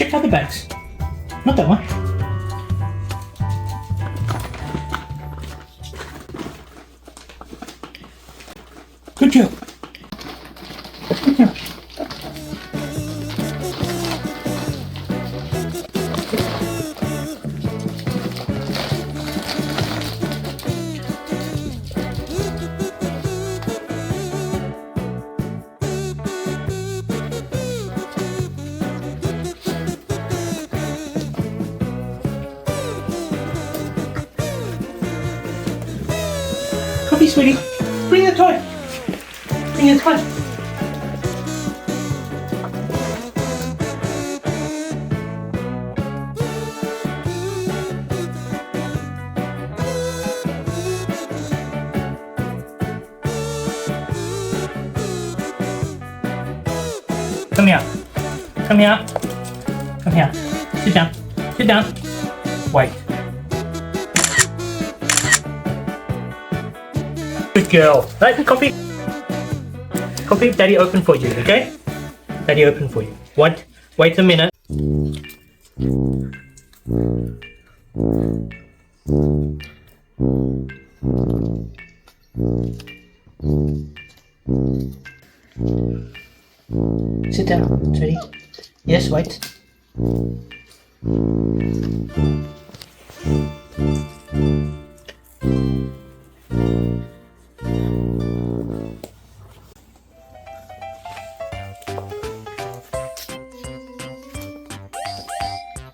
Check out the bags. Not that one. Good job. Good job. Coffee, sweetie. Bring the toy. Bring the toy. Come here. Come here. Come here. Sit down. Sit down. Wait. Good girl. Right, coffee. Coffee, Daddy open for you, okay? Daddy open for you. What? Wait a minute. Sit down, sweetie. Yes, wait.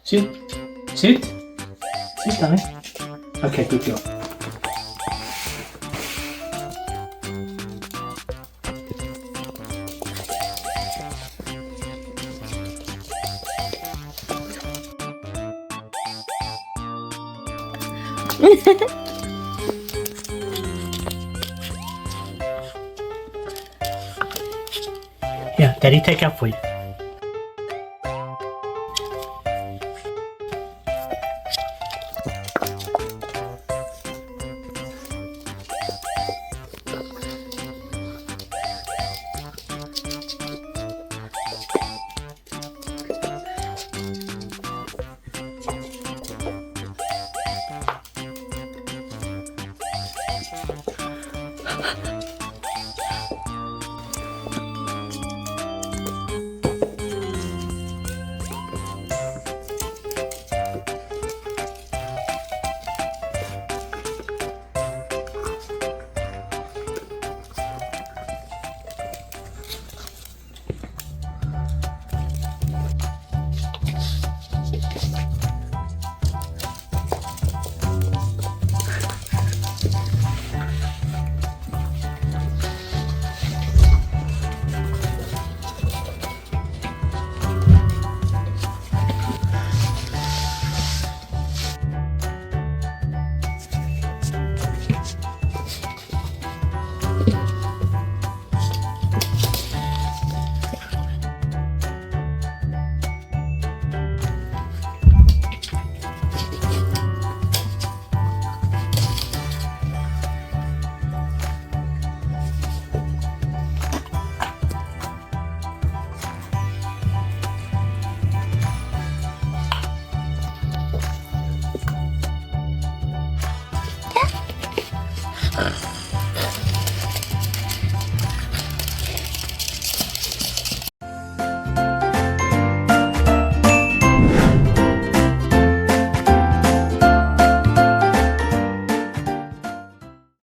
Sit. Sit. Sit, darling. Okay, good girl. Yeah, Daddy take out for you.